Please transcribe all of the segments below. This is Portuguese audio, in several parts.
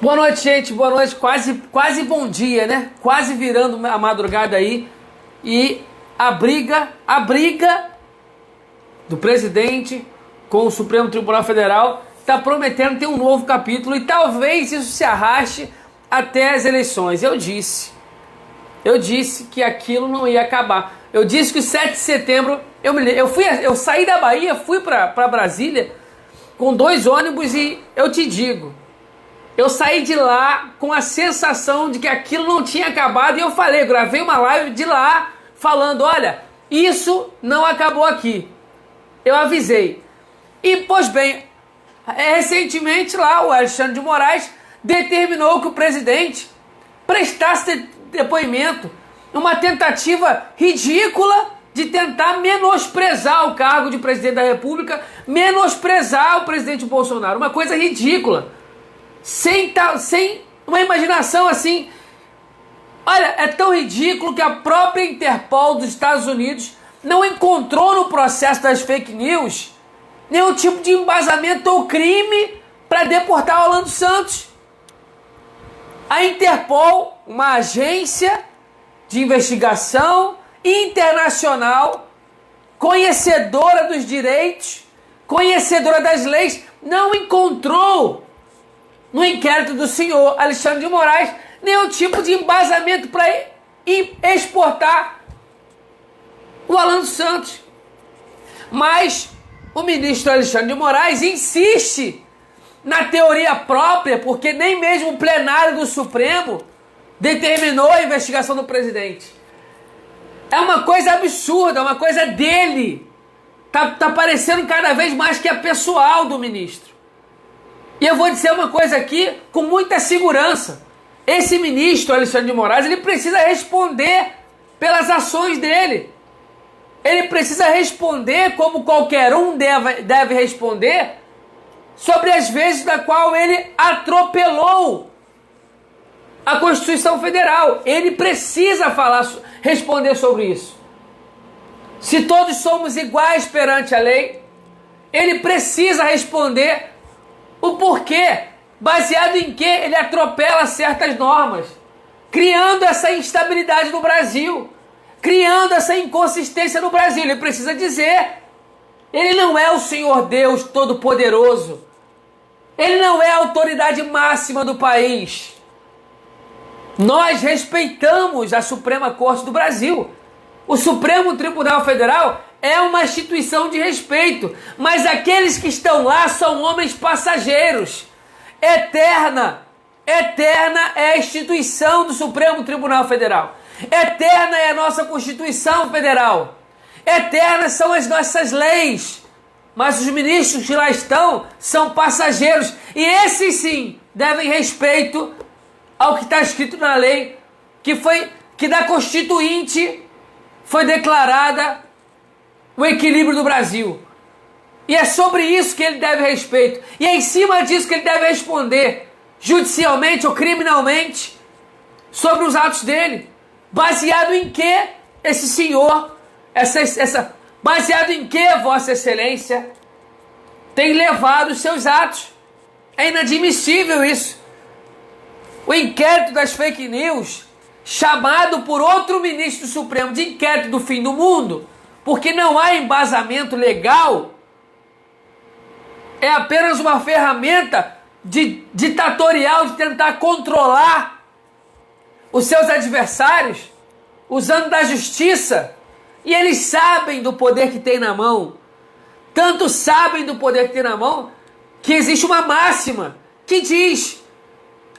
Boa noite, gente. Boa noite. Quase bom dia, né? Quase virando a madrugada aí. E a briga do presidente com o Supremo Tribunal Federal está prometendo ter um novo capítulo e talvez isso se arraste até as eleições. Eu disse que aquilo não ia acabar. Eu disse que o 7 de setembro, eu saí da Bahia, fui para Brasília com 2 ônibus e eu te digo, eu saí de lá com a sensação de que aquilo não tinha acabado e eu falei, gravei uma live de lá falando, olha, isso não acabou aqui. Eu avisei. E, pois bem, recentemente lá o Alexandre de Moraes determinou que o presidente prestasse depoimento, uma tentativa ridícula de tentar menosprezar o cargo de presidente da República, menosprezar o presidente Bolsonaro, uma coisa ridícula, sem uma imaginação assim. Olha, é tão ridículo que a própria Interpol dos Estados Unidos não encontrou no processo das fake news nenhum tipo de embasamento ou crime para deportar o Orlando Santos. A Interpol, uma agência de investigação internacional, conhecedora dos direitos, conhecedora das leis, não encontrou no inquérito do senhor Alexandre de Moraes nenhum tipo de embasamento para exportar o Orlando Santos. Mas o ministro Alexandre de Moraes insiste na teoria própria, porque nem mesmo o plenário do Supremo determinou a investigação do presidente. É uma coisa absurda, é uma coisa dele. Tá parecendo cada vez mais que é pessoal do ministro. E eu vou dizer uma coisa aqui com muita segurança. Esse ministro Alexandre de Moraes, ele precisa responder pelas ações dele. Ele precisa responder como qualquer um deve responder sobre as vezes da qual ele atropelou a Constituição Federal. Ele precisa responder sobre isso. Se todos somos iguais perante a lei, ele precisa responder o porquê, baseado em que ele atropela certas normas, criando essa instabilidade no Brasil, criando essa inconsistência no Brasil. Ele precisa dizer, ele não é o Senhor Deus Todo-Poderoso, ele não é a autoridade máxima do país. Nós respeitamos a Suprema Corte do Brasil. O Supremo Tribunal Federal é uma instituição de respeito, mas aqueles que estão lá são homens passageiros. Eterna é a instituição do Supremo Tribunal Federal. Eterna é a nossa Constituição Federal. Eternas são as nossas leis. Mas os ministros que lá estão são passageiros. E esses sim devem respeito ao que está escrito na lei, que da Constituinte foi declarada o equilíbrio do Brasil. E é sobre isso que ele deve respeito. E é em cima disso que ele deve responder, judicialmente ou criminalmente, sobre os atos dele. Baseado em que esse senhor, baseado em que Vossa Excelência tem levado os seus atos. É inadmissível isso. O inquérito das fake news, chamado por outro ministro do Supremo de inquérito do fim do mundo, porque não há embasamento legal, é apenas uma ferramenta ditatorial de tentar controlar os seus adversários, usando da justiça, e eles sabem do poder que tem na mão. Tanto sabem do poder que tem na mão, que existe uma máxima que diz: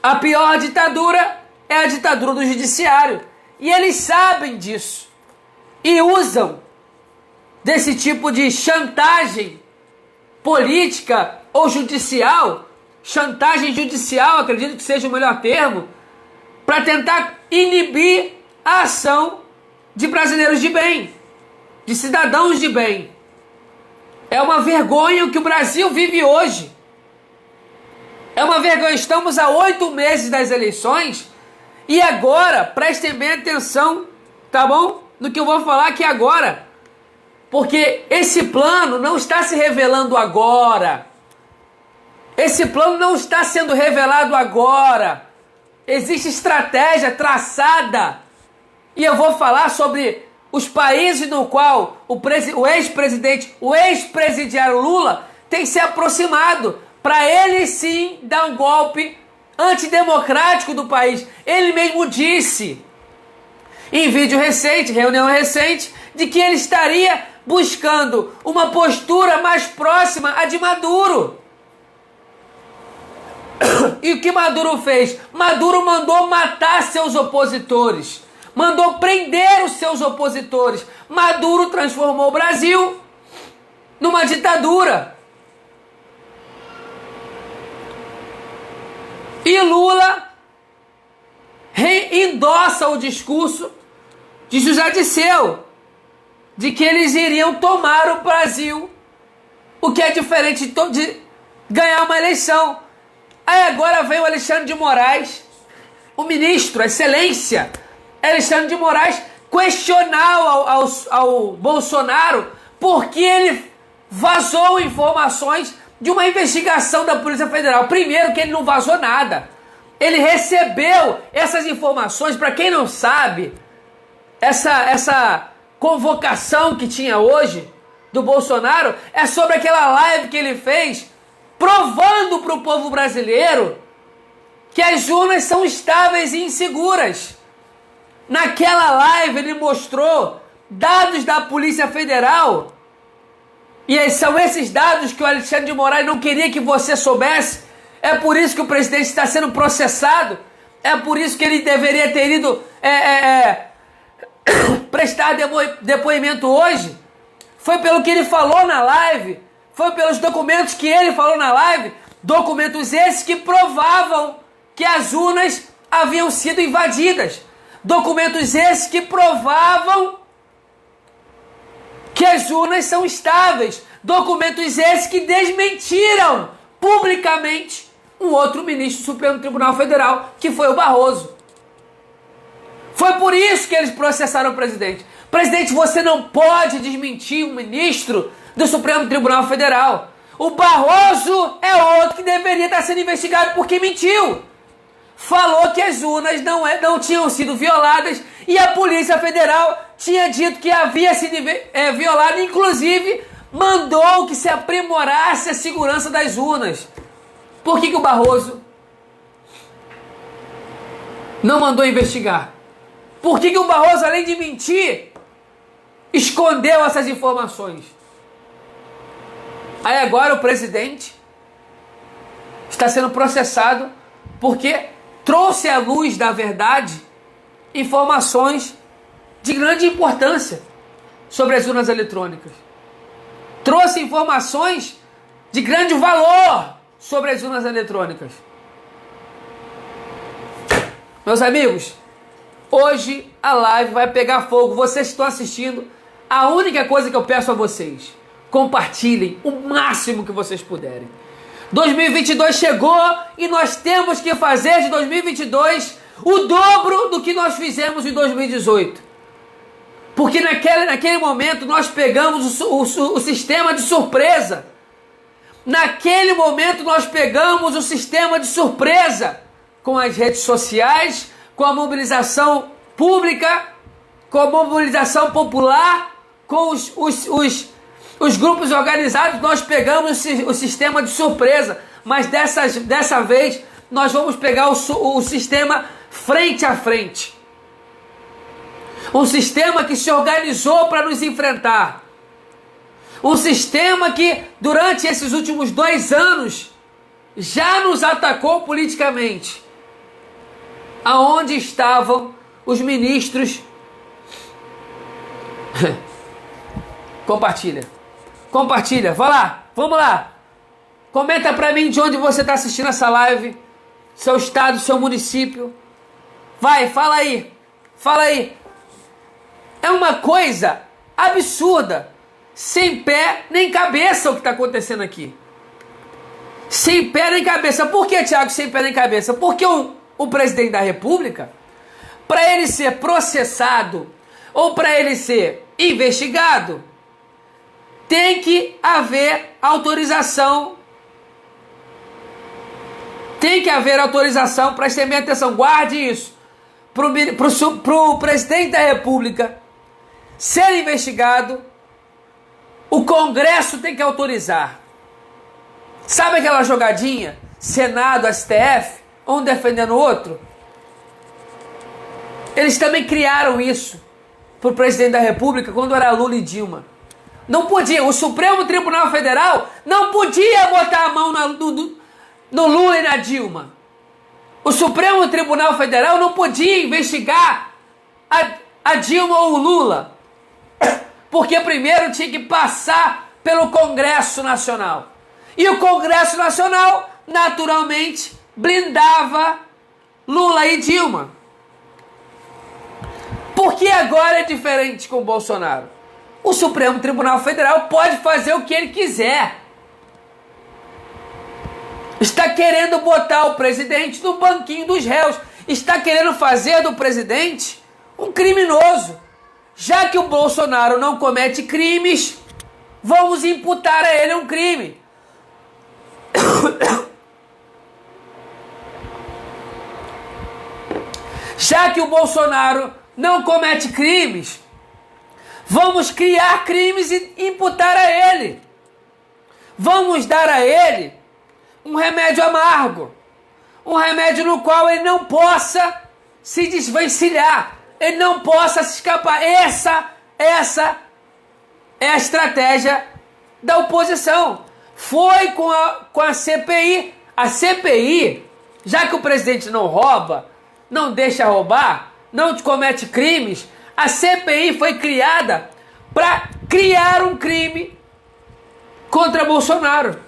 a pior ditadura é a ditadura do judiciário. E eles sabem disso. E usam desse tipo de chantagem política ou judicial, chantagem judicial, acredito que seja o melhor termo, para tentar inibir a ação de brasileiros de bem, de cidadãos de bem. É uma vergonha o que o Brasil vive hoje. É uma vergonha. Estamos a 8 meses das eleições e agora, prestem bem atenção, tá bom? No que eu vou falar aqui agora. Porque esse plano não está se revelando agora. Esse plano não está sendo revelado agora. Existe estratégia traçada. E eu vou falar sobre os países no qual o ex-presidiário Lula tem se aproximado para ele sim dar um golpe antidemocrático do país. Ele mesmo disse em vídeo recente, reunião recente, de que ele estaria buscando uma postura mais próxima à de Maduro. E o que Maduro fez? Maduro mandou matar seus opositores, mandou prender os seus opositores. Maduro transformou o Brasil numa ditadura. E Lula endossa o discurso de José Dirceu, de que eles iriam tomar o Brasil, o que é diferente de ganhar uma eleição. Aí agora vem o Alexandre de Moraes, o ministro, a excelência Alexandre de Moraes, questionar ao Bolsonaro porque ele vazou informações de uma investigação da Polícia Federal. Primeiro que ele não vazou nada. Ele recebeu essas informações. Para quem não sabe, essa convocação que tinha hoje do Bolsonaro é sobre aquela live que ele fez provando para o povo brasileiro que as urnas são estáveis e inseguras. Naquela live ele mostrou dados da Polícia Federal, e são esses dados que o Alexandre de Moraes não queria que você soubesse. É por isso que o presidente está sendo processado, é por isso que ele deveria ter ido prestar depoimento hoje. Foi pelo que ele falou na live, foi pelos documentos que ele falou na live, documentos esses que provavam que as urnas haviam sido invadidas, documentos esses que provavam que as urnas são estáveis, documentos esses que desmentiram publicamente um outro ministro do Supremo Tribunal Federal, que foi o Barroso. Foi por isso que eles processaram o presidente. Presidente, você não pode desmentir um ministro do Supremo Tribunal Federal. O Barroso é outro que deveria estar sendo investigado porque mentiu. Falou que as urnas não tinham sido violadas e a Polícia Federal tinha dito que havia sido violada, inclusive mandou que se aprimorasse a segurança das urnas. Por que o Barroso não mandou investigar? Por que o Barroso, além de mentir, escondeu essas informações? Aí agora o presidente está sendo processado porque trouxe à luz da verdade informações de grande importância sobre as urnas eletrônicas. Trouxe informações de grande valor sobre as urnas eletrônicas. Meus amigos, hoje a live vai pegar fogo. Vocês estão assistindo. A única coisa que eu peço a vocês: compartilhem o máximo que vocês puderem. 2022 chegou e nós temos que fazer de 2022 o dobro do que nós fizemos em 2018. Porque naquele momento nós pegamos o sistema de surpresa. Naquele momento nós pegamos o sistema de surpresa com as redes sociais, com a mobilização pública, com a mobilização popular, com os grupos organizados. Nós pegamos o sistema de surpresa, mas dessa vez nós vamos pegar o sistema frente a frente. Um sistema que se organizou para nos enfrentar. Um sistema que durante esses últimos 2 anos já nos atacou politicamente. Aonde estavam os ministros? Compartilha, vai lá, vamos lá. Comenta pra mim de onde você está assistindo essa live, seu estado, seu município. Vai, fala aí. É uma coisa absurda, sem pé nem cabeça o que está acontecendo aqui. Sem pé nem cabeça. Por que, Thiago, sem pé nem cabeça? Porque o presidente da República, para ele ser processado ou para ele ser investigado, tem que haver autorização Tem que haver autorização, prestem bem atenção, guarde isso. Para o presidente da República ser investigado, o Congresso tem que autorizar. Sabe aquela jogadinha? Senado, STF, um defendendo o outro? Eles também criaram isso para o presidente da República quando era Lula e Dilma. Não podia, o Supremo Tribunal Federal não podia botar a mão no Lula e na Dilma. O Supremo Tribunal Federal não podia investigar a Dilma ou o Lula. Porque primeiro tinha que passar pelo Congresso Nacional. E o Congresso Nacional, naturalmente, blindava Lula e Dilma. Por que agora é diferente com o Bolsonaro? O Supremo Tribunal Federal pode fazer o que ele quiser. Está querendo botar o presidente no banquinho dos réus. Está querendo fazer do presidente um criminoso. Já que o Bolsonaro não comete crimes, vamos imputar a ele um crime. Já que o Bolsonaro não comete crimes, vamos criar crimes e imputar a ele. Vamos dar a ele um remédio amargo. Um remédio no qual ele não possa se desvencilhar. Ele não possa se escapar. Essa é a estratégia da oposição. Foi com a CPI. A CPI, já que o presidente não rouba, não deixa roubar, não comete crimes, a CPI foi criada para criar um crime contra Bolsonaro.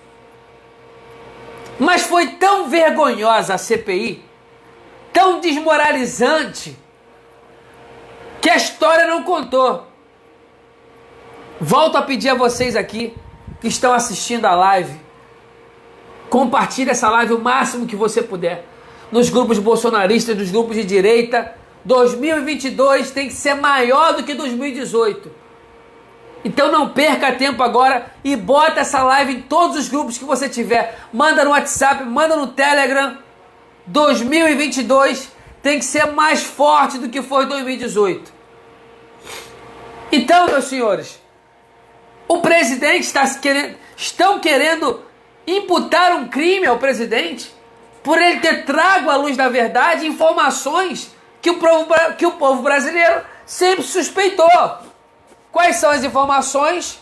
Mas foi tão vergonhosa a CPI, tão desmoralizante, que a história não contou. Volto a pedir a vocês aqui que estão assistindo a live, compartilhe essa live o máximo que você puder. Nos grupos bolsonaristas, nos grupos de direita. 2022 tem que ser maior do que 2018. Então não perca tempo agora e bota essa live em todos os grupos que você tiver. Manda no WhatsApp, manda no Telegram. 2022 tem que ser mais forte do que foi 2018. Então, meus senhores, o presidente estão querendo imputar um crime ao presidente por ele ter trago à luz da verdade informações que o povo brasileiro sempre suspeitou. Quais são as informações?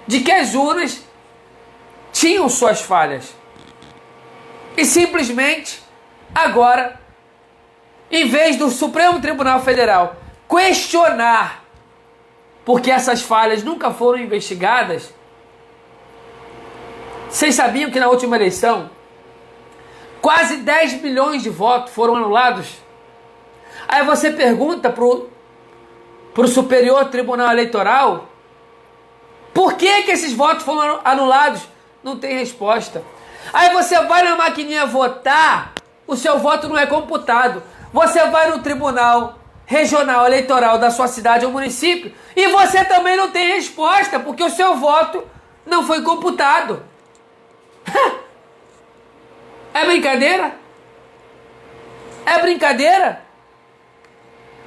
De que as urnas tinham suas falhas. E simplesmente, agora, em vez do Supremo Tribunal Federal questionar porque essas falhas nunca foram investigadas, vocês sabiam que na última eleição quase 10 milhões de votos foram anulados? Aí você pergunta para o Superior Tribunal Eleitoral por que esses votos foram anulados? Não tem resposta. Aí você vai na maquininha votar, o seu voto não é computado. Você vai no Tribunal Regional Eleitoral da sua cidade ou município e você também não tem resposta, porque o seu voto não foi computado. É brincadeira? É brincadeira?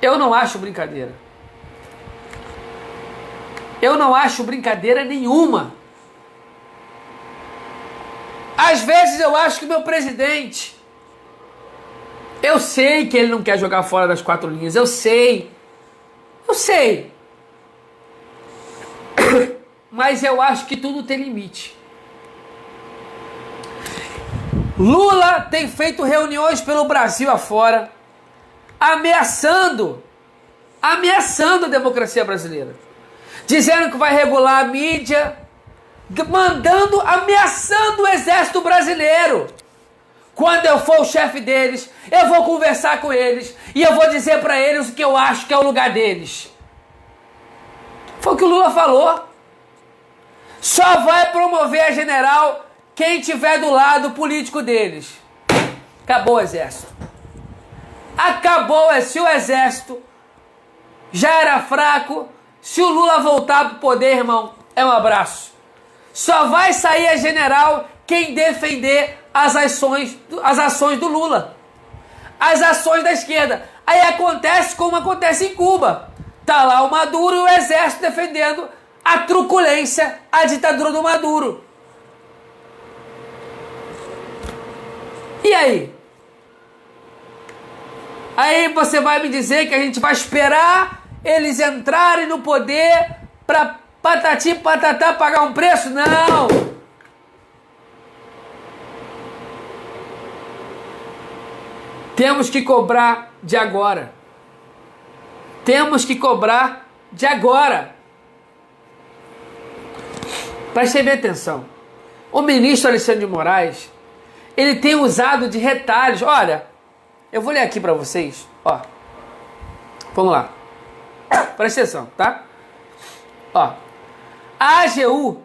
Eu não acho brincadeira. Eu não acho brincadeira nenhuma. Às vezes eu acho que o meu presidente, eu sei que ele não quer jogar fora das quatro linhas, eu sei. Mas eu acho que tudo tem limite. Lula tem feito reuniões pelo Brasil afora, ameaçando a democracia brasileira, dizendo que vai regular a mídia, ameaçando o exército brasileiro. Quando eu for o chefe deles, eu vou conversar com eles e eu vou dizer para eles o que eu acho que é o lugar deles. Foi o que o Lula falou. Só vai promover a general quem tiver do lado político deles. Acabou o exército. Acabou. Se o exército já era fraco, se o Lula voltar pro poder, irmão, é um abraço. Só vai sair a general quem defender as ações do Lula, as ações da esquerda. Aí acontece como acontece em Cuba. Tá lá o Maduro e o exército defendendo a truculência, a ditadura do Maduro. E aí? Aí você vai me dizer que a gente vai esperar eles entrarem no poder para patati patatá pagar um preço? Não! Temos que cobrar de agora. Temos que cobrar de agora. Prestem bem atenção. O ministro Alexandre de Moraes, ele tem usado de retalhos. Olha, eu vou ler aqui para vocês. Ó, vamos lá. Presta atenção, tá? Ó, a AGU,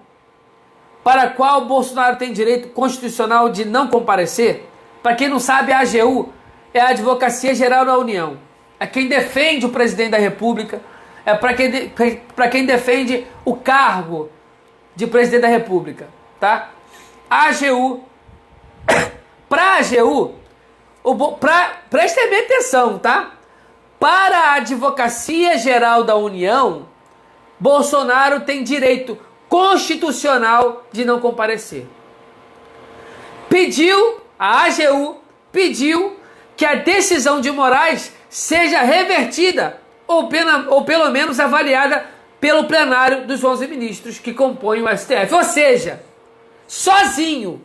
para a qual o Bolsonaro tem direito constitucional de não comparecer, para quem não sabe, a AGU é a Advocacia Geral da União. É quem defende o presidente da República, é para quem defende o cargo de presidente da República, tá? A AGU, para a AGU, prestem bem atenção, tá? Para a Advocacia Geral da União, Bolsonaro tem direito constitucional de não comparecer. A AGU pediu que a decisão de Moraes seja revertida ou pelo menos avaliada pelo plenário dos 11 ministros que compõem o STF. Ou seja, sozinho,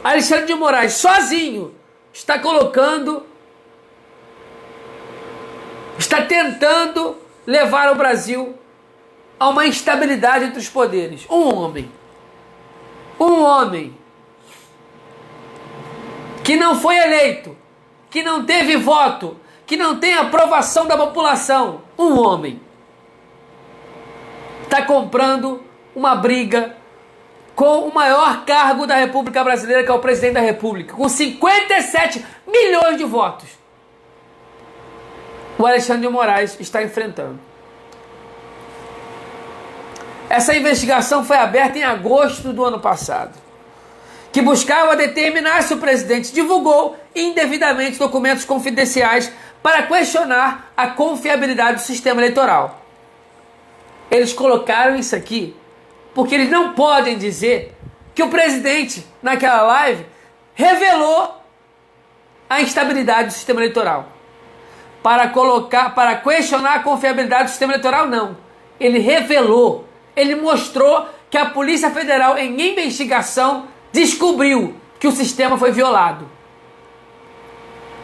Alexandre de Moraes sozinho está tentando levar o Brasil a uma instabilidade entre os poderes. Um homem que não foi eleito, que não teve voto, que não tem aprovação da população, um homem está comprando uma briga com o maior cargo da República Brasileira, que é o presidente da República, com 57 milhões de votos. O Alexandre de Moraes está enfrentando. Essa investigação foi aberta em agosto do ano passado, que buscava determinar se o presidente divulgou indevidamente documentos confidenciais para questionar a confiabilidade do sistema eleitoral. Eles colocaram isso aqui porque eles não podem dizer que o presidente, naquela live, revelou a instabilidade do sistema eleitoral. Para questionar a confiabilidade do sistema eleitoral, não. Ele revelou, ele mostrou que a Polícia Federal, em investigação, descobriu que o sistema foi violado.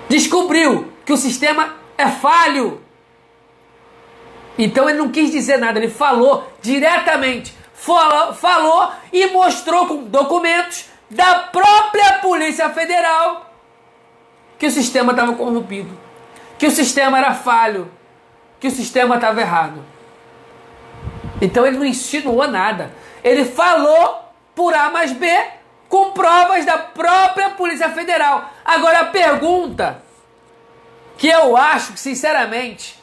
Descobriu que o sistema é falho. Então ele não quis dizer nada, ele falou diretamente. Falou e mostrou com documentos da própria Polícia Federal que o sistema estava corrompido, que o sistema era falho, que o sistema estava errado. Então ele não insinuou nada. Ele falou por A mais B com provas da própria Polícia Federal. Agora a pergunta que eu acho que, sinceramente,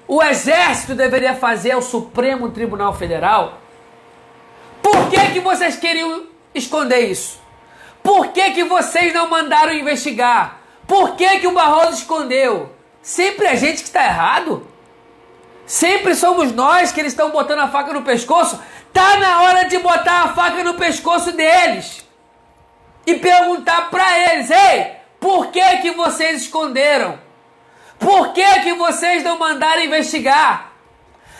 o Exército deveria fazer ao Supremo Tribunal Federal: por que vocês queriam esconder isso? Por que vocês não mandaram investigar? Por que o Barroso escondeu? Sempre a gente que está errado? Sempre somos nós que eles estão botando a faca no pescoço? Tá na hora de botar a faca no pescoço deles e perguntar para eles: ei, por que vocês esconderam? Por que vocês não mandaram investigar?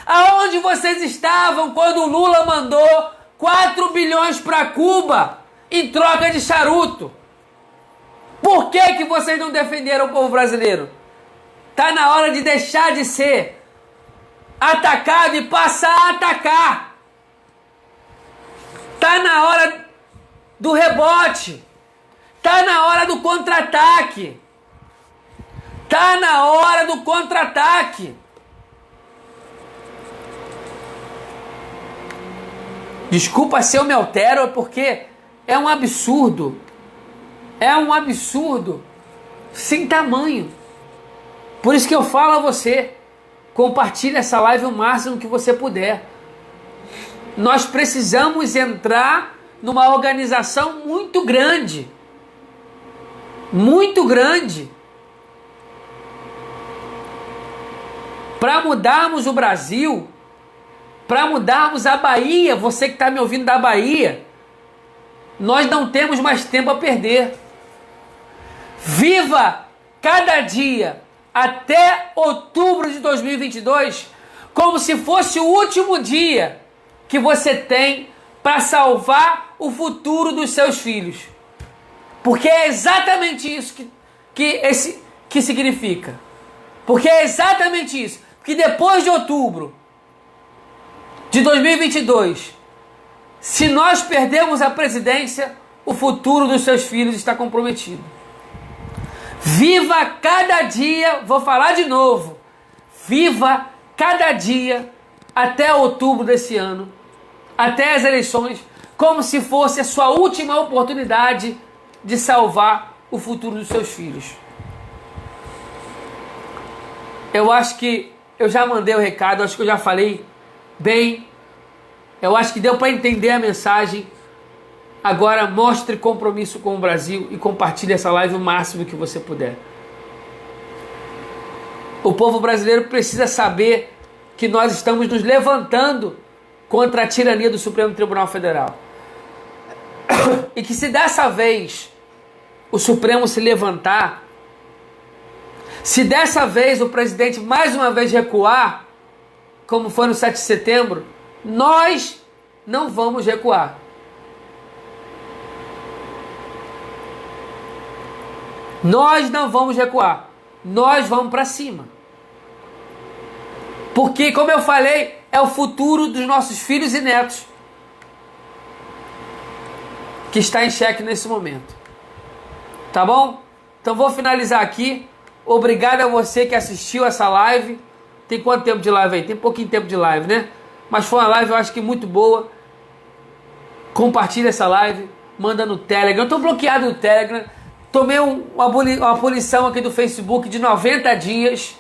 Aonde vocês estavam quando o Lula mandou 4 bilhões para Cuba em troca de charuto? Por que vocês não defenderam o povo brasileiro? Tá na hora de deixar de ser atacado e passar a atacar. Tá na hora do rebote. Tá na hora do contra-ataque. Tá na hora do contra-ataque. Desculpa se eu me altero, porque é um absurdo. É um absurdo sem tamanho. Por isso que eu falo a você: compartilhe essa live o máximo que você puder. Nós precisamos entrar numa organização muito grande. Muito grande. Para mudarmos o Brasil, para mudarmos a Bahia, você que está me ouvindo da Bahia, nós não temos mais tempo a perder. Viva cada dia até outubro de 2022 como se fosse o último dia que você tem para salvar o futuro dos seus filhos. Porque é exatamente isso que significa. Porque é exatamente isso. Que depois de outubro de 2022, se nós perdermos a presidência, o futuro dos seus filhos está comprometido. Viva cada dia, vou falar de novo, viva cada dia até outubro desse ano, até as eleições, como se fosse a sua última oportunidade de salvar o futuro dos seus filhos. Eu acho que eu já mandei o recado, acho que eu já falei bem, eu acho que deu para entender a mensagem. Agora mostre compromisso com o Brasil e compartilhe essa live o máximo que você puder. O povo brasileiro precisa saber que nós estamos nos levantando contra a tirania do Supremo Tribunal Federal. E que se dessa vez o Supremo se levantar, se dessa vez o presidente mais uma vez recuar, como foi no 7 de setembro, nós não vamos recuar. Nós não vamos recuar. Nós vamos para cima. Porque, como eu falei, é o futuro dos nossos filhos e netos que está em xeque nesse momento. Tá bom? Então vou finalizar aqui. Obrigado a você que assistiu essa live. Tem quanto tempo de live aí? Tem pouquinho tempo de live, né? Mas foi uma live, eu acho que muito boa. Compartilha essa live. Manda no Telegram. Eu estou bloqueado no Telegram. Tomei uma punição aqui do Facebook de 90 dias,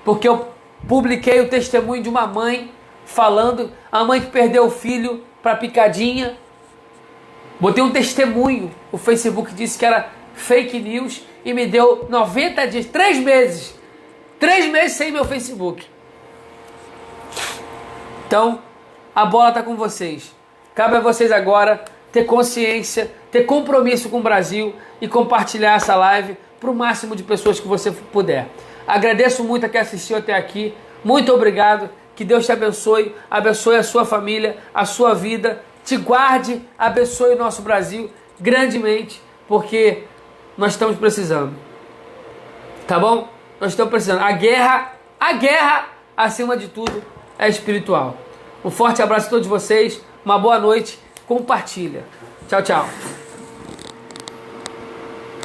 porque eu publiquei o testemunho de uma mãe falando, a mãe que perdeu o filho para picadinha. Botei um testemunho, o Facebook disse que era fake news e me deu 90 dias, 3 meses. 3 meses sem meu Facebook. Então, a bola está com vocês. Cabe a vocês agora ter consciência, ter compromisso com o Brasil e compartilhar essa live para o máximo de pessoas que você puder. Agradeço muito a quem assistiu até aqui. Muito obrigado. Que Deus te abençoe. Abençoe a sua família, a sua vida. Te guarde, abençoe o nosso Brasil grandemente, porque nós estamos precisando. Tá bom? Nós estamos precisando. A guerra, acima de tudo, é espiritual. Um forte abraço a todos vocês. Uma boa noite. Compartilha. Tchau, tchau.